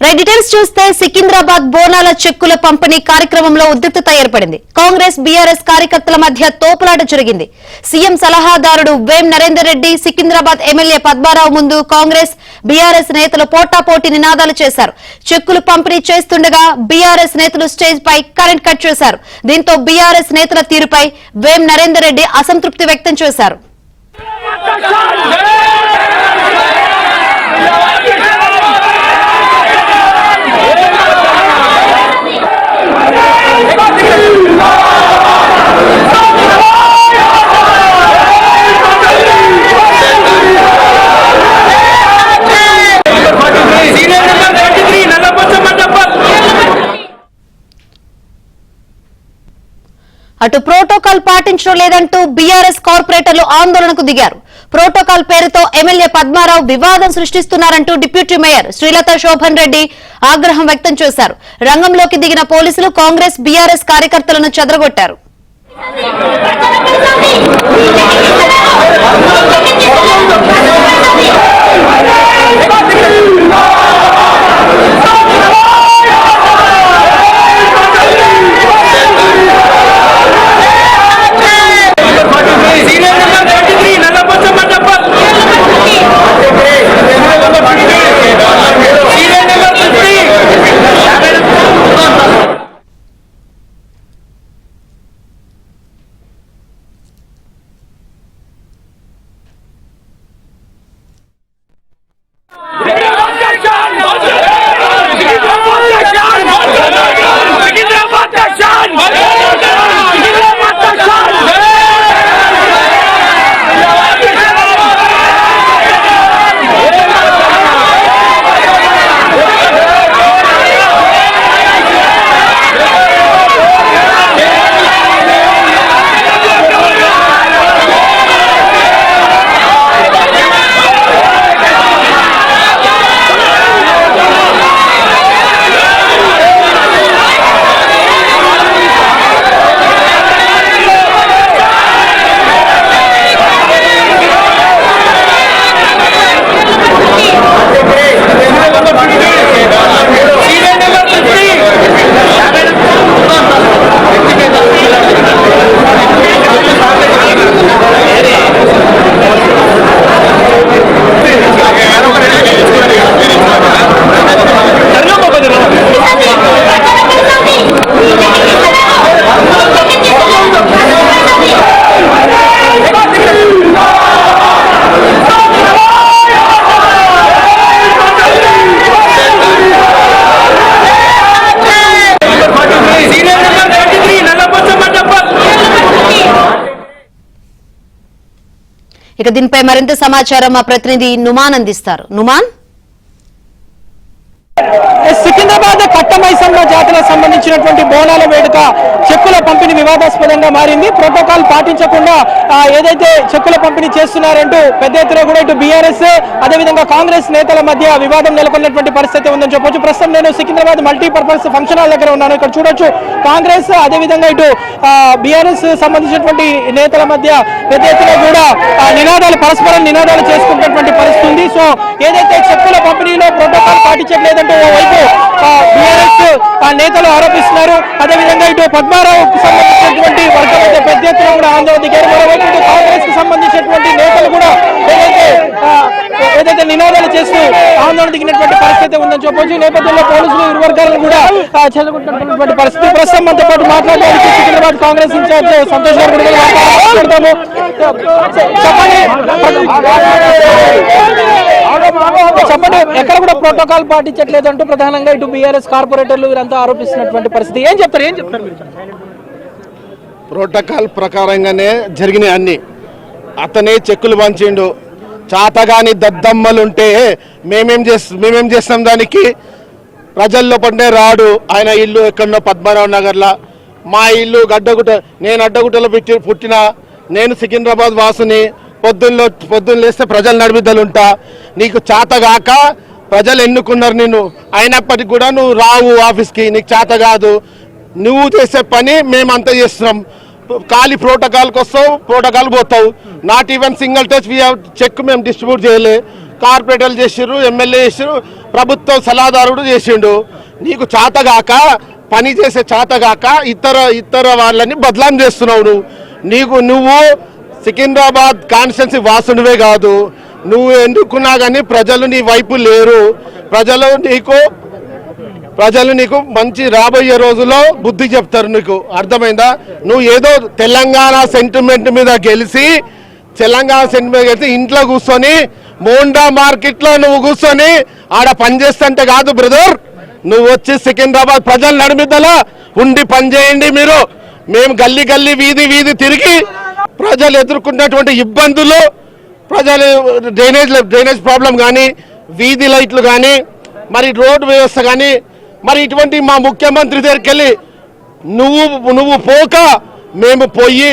Right details చూస్తే సికింద్రాబాద్ బోనాల చెక్కుల పంపిణీ కార్యక్రమంలో ఉద్రిక్తత ఏర్పడింది. కాంగ్రెస్ బీఆర్ఎస్ కార్యకర్తల మధ్య తోపులాట జరిగింది. సీఎం సలహాదారుడు వేం నరేందర్ రెడ్డి సికింద్రాబాద్ ఎమ్మెల్యే పద్మారావు ముందు కాంగ్రెస్ బీఆర్ఎస్ నేతలు పోటాపోటీ నినాదాలు చేశారు. చెక్కులు పంపిణీ చేస్తుండగా బీఆర్ఎస్ నేతలు స్టేజ్ పై కరెంట్ కట్ చేశారు. దీంతో బీఆర్ఎస్ నేతల తీరుపై వేం నరేందర్ రెడ్డి అసంతృప్తి వ్యక్తం చేశారు. అటు ప్రోటోకాల్ పాటించడం లేదంటూ బీఆర్ఎస్ కార్పొరేటర్లు ఆందోళనకు దిగారు. ప్రోటోకాల్ పేరుతో ఎమ్మెల్యే పద్మారావు వివాదం సృష్టిస్తున్నారంటూ డిప్యూటీ మేయర్ శ్రీలత శోభన్ రెడ్డి ఆగ్రహం వ్యక్తం చేశారు. రంగంలోకి దిగిన పోలీసులు కాంగ్రెస్ బీఆర్ఎస్ కార్యకర్తలను చెదరగొట్టారు. ఇక దీనిపై మరింత సమాచారం మా ప్రతినిధి నుమాన్ అందిస్తారు. నుమాన్, సికింద్రాబాద్ కట్టమైసమ్మ జాతరకు సంబంధించినటువంటి బోనాల వేడుక చెక్కుల పంపిణీ వివాదాస్పదంగా మారింది. ప్రోటోకాల్ పాటించకుండా ఏదైతే చెక్కుల పంపిణీ చేస్తున్నారంటూ పెద్ద ఎత్తున కూడా ఇటు బీఆర్ఎస్ అదేవిధంగా కాంగ్రెస్ నేతల మధ్య వివాదం నెలకొన్నటువంటి పరిస్థితి ఉందని చెప్పొచ్చు. ప్రస్తుతం నేను సికింద్రాబాద్ మల్టీపర్పస్ ఫంక్షన్ హాల్ దగ్గర ఉన్నాను. ఇక్కడ చూడొచ్చు కాంగ్రెస్ అదేవిధంగా ఇటు బీఆర్ఎస్ సంబంధించినటువంటి నేతల మధ్య పెద్ద ఎత్తున కూడా పరస్పరం నినాదాలు చేసుకున్నటువంటి పరిస్థితి ఉంది. సో ఏదైతే చెక్కుల పంపిణీలో ప్రోటోకాల్ పాటించట్లేదంటూ ఓవైపు బీఆర్ఎస్ నేతలు ఆరోపిస్తున్నారు. అదేవిధంగా ఇటు పద్మారావుకు సంబంధించినటువంటి వర్గం అయితే పెద్ద ఎత్తున కూడా ఆందోళన దిగారు. మరోవైపు ఇటు కాంగ్రెస్ కి సంబంధించినటువంటి నేతలు కూడా ఏదైతే నినాదాలు చేస్తూ ఆందోళన దిగినటువంటి పరిస్థితి ఉందని చెప్పొచ్చు. ఈ నేపథ్యంలో పోలీసులు ఇరు వర్గాలను కూడా చెదగొట్టినటువంటి పరిస్థితి. ప్రస్తుతం మనతో పాటు మాట్లాడడానికి సికింద్రాబాద్ కాంగ్రెస్ ఇన్ఛార్జ్ సంతోష్ గారు కూడా మాట్లాడతాము. చెప్పండి, ఎక్కడ కూడా ప్రోటోకాల్ పాటించట్లేదంటూ ప్రధానంగా ఇటు బీఆర్ఎస్ కార్పొరేటర్లు వీరంతా ఆరోపిస్తున్నటువంటి పరిస్థితి. ఏం చెప్తారు మీరు? ప్రోటోకాల్ ప్రకారంగానే జరిగినాయి అన్ని. అతనే చెక్కులు పంచిండు. చాతగాని దద్దమ్మలుంటే మేమేం చేస్తాం దానికి? ప్రజల్లో పడే రాడు. ఆయన ఇల్లు ఎక్కడో పద్మారావు నగర్లా, మా ఇల్లు గడ్డగుట్ట. నేను అడ్డగుట్టలో పుట్టిన నేను సికింద్రాబాద్ వాసుని. పొద్దున్న లేస్తే ప్రజల నడిమిద్దలుంటా. నీకు చాతగాక ప్రజలు ఎన్నుకున్నారు నిన్ను, అయినప్పటికీ కూడా నువ్వు రావు ఆఫీస్కి. నీకు చేత కాదు. నువ్వు చేసే పని మేమంతా చేస్తున్నాం. ఖాళీ ప్రోటోకాల్కి వస్తావు, ప్రోటోకాల్ పోతావు. Not even single touch check మేము డిస్ట్రిబ్యూట్ చేయలే. కార్పొరేటర్లు చేసారు, ఎమ్మెల్యే చేసారు, ప్రభుత్వ సలహాదారుడు చేసిండు. నీకు చేతగాక పని చేసే చేతగాక ఇతర వాళ్ళని బదలాం చేస్తున్నావు. నువ్వు సికింద్రాబాద్ కాన్స్టిట్యున్సీ వాసునివే కాదు, నువ్వు ఎన్నుకున్నా కానీ ప్రజలు నీ వైపు లేరు. ప్రజలు నీకు మంచి రాబోయే రోజుల్లో బుద్ధి చెప్తారు. నీకు అర్థమైందా? నువ్వు ఏదో తెలంగాణ సెంటిమెంట్ మీద గెలిచి ఇంట్లో కూర్చొని మోండా మార్కెట్లో నువ్వు కూర్చొని ఆడ పనిచేస్తుంటే కాదు బ్రదర్. నువ్వు వచ్చి సికింద్రాబాద్ ప్రజల నడిమిద్దలా ఉండి పనిచేయండి. మేము గల్లీ గల్లీ వీధి వీధి తిరిగి ప్రజలు ఎదుర్కొన్నటువంటి ఇబ్బందులు, ప్రజలు డ్రైనేజ్ ప్రాబ్లం కానీ, వీధి లైట్లు కానీ, మరి రోడ్డు వ్యవస్థ కానీ, మరి ఇటువంటి మా ముఖ్యమంత్రి దగ్గరికి వెళ్ళి నువ్వు పోక మేము పోయి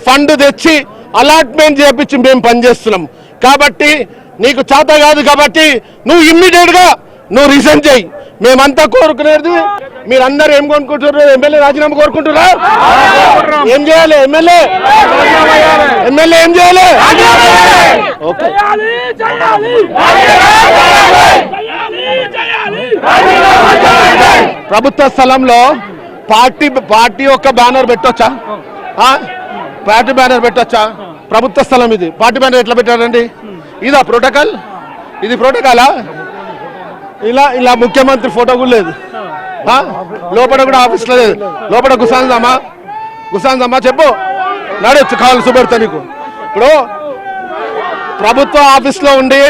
ఫండ్ తెచ్చి అలాట్మెంట్ చేపించి మేము పనిచేస్తున్నాం. కాబట్టి నీకు చేత కాదు కాబట్టి నువ్వు ఇమ్మీడియట్గా రిజైన్ చేయి. మేమంతా కోరుకునేది మీరందరూ ఏం కోరుకుంటున్నారు? ఎమ్మెల్యే రాజీనామా కోరుకుంటున్నా? ఏం చేయాలి? ఎమ్మెల్యే ఏం చేయాలి? ఓకే, ప్రభుత్వ స్థలంలో పార్టీ యొక్క బ్యానర్ పెట్టొచ్చా? పార్టీ బ్యానర్ పెట్టొచ్చా? ప్రభుత్వ స్థలం ఇది, పార్టీ బ్యానర్ ఎట్లా పెట్టారండి? ఇదా ప్రోటోకాల్? ఇది ప్రోటోకాలా? ఇలా ముఖ్యమంత్రి ఫోటో కూడా లేదు, లోపల కూడా ఆఫీస్లో లేదు. లోపల గుసాందమ్మా చెప్పు, నడవచ్చు కావాలి చూపెడతా నీకు. ఇప్పుడు ప్రభుత్వ ఆఫీస్లో ఉండి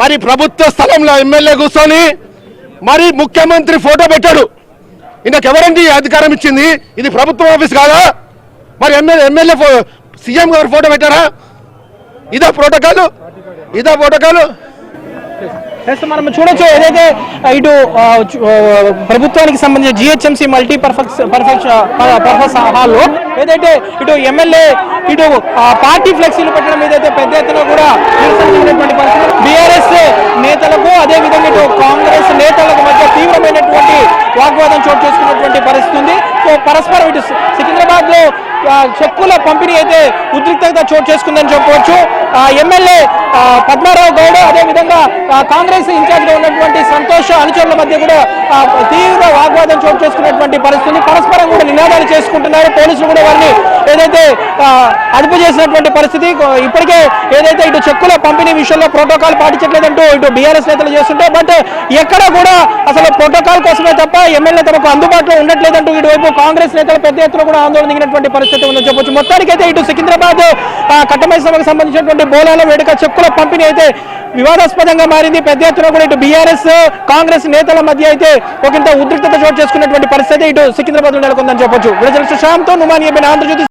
మరి ప్రభుత్వ స్థలంలో ఎమ్మెల్యే కూర్చొని మరి ముఖ్యమంత్రి ఫోటో పెట్టాడు. ఇంకెవరండి అధికారం ఇచ్చింది? ఇది ప్రభుత్వ ఆఫీస్ కాదా? మరి ఎమ్మెల్యే సీఎం గారు ఫోటో పెట్టారా? ఇదా ప్రోటోకాల్? మనం చూడొచ్చు, ఏదైతే ఇటు ప్రభుత్వానికి సంబంధించిన జిహెచ్ఎంసీ పర్పస్ హాల్లో ఏదైతే ఇటు ఎమ్మెల్యే ఇటు పార్టీ ఫ్లెక్సీలు పెట్టడం ఏదైతే పెద్ద ఎత్తున కూడా నిరసనటువంటి పరిస్థితి. బీఆర్ఎస్ నేతలకు అదే విధంగా ఇటు కాంగ్రెస్ నేతలకు మధ్య తీవ్రమైనటువంటి వాగ్వాదం చోటు చేసుకున్నటువంటి పరిస్థితి ఉంది. సో పరస్పరం ఇటు సికింద్రాబాద్ లో చెక్కుల పంపిణీ అయితే ఉద్రిక్తత చోటు చేసుకుందని చెప్పవచ్చు. ఎమ్మెల్యే పద్మారావు గౌడ్ అదే విధంగా కాంగ్రెస్ ఇన్ఛార్జ్ గా ఉన్నటువంటి సంతోష్ అనుచరుల మధ్య కూడా తీవ్ర వాగ్వాదం చోటు చేసుకున్నటువంటి పరిస్థితి. పరస్పరం కూడా నినాదాలు చేసుకుంటున్నారు. పోలీసులు కూడా వారిని ఏదైతే అదుపు చేసినటువంటి పరిస్థితి. ఇప్పటికే ఏదైతే ఇటు చెక్కుల పంపిణీ విషయంలో ప్రోటోకాల్ పాటించట్లేదంటూ ఇటు బీఆర్ఎస్ నేతలు చేస్తుంటే, బట్ ఎక్కడ కూడా అసలు ప్రోటోకాల్ కోసమే తప్ప ఎమ్మెల్యే తమకు అందుబాటులో ఉండట్లేదంటూ ఇటువైపు కాంగ్రెస్ నేతలు పెద్ద ఎత్తున కూడా ఆందోళన దిగినటువంటి పరిస్థితి ఉందని చెప్పొచ్చు. మొత్తానికైతే ఇటు సికింద్రాబాద్ కట్టమైసమ్మకు సంబంధించినటువంటి బోనాల వేడుక చెక్కుల పంపిణీ అయితే వివాదాస్పదంగా మారింది. పెద్ద ఎత్తున కూడా ఇటు బీఆర్ఎస్ కాంగ్రెస్ నేతల మధ్య అయితే ఒకంత ఉద్రిక్తత చోటు చేసుకున్నటువంటి పరిస్థితి ఇటు సికింద్రాబాద్ లో నెలకొందని చెప్పొచ్చు. శ్యామ్తో నుమాని ఆంధ్రజ్యోతి.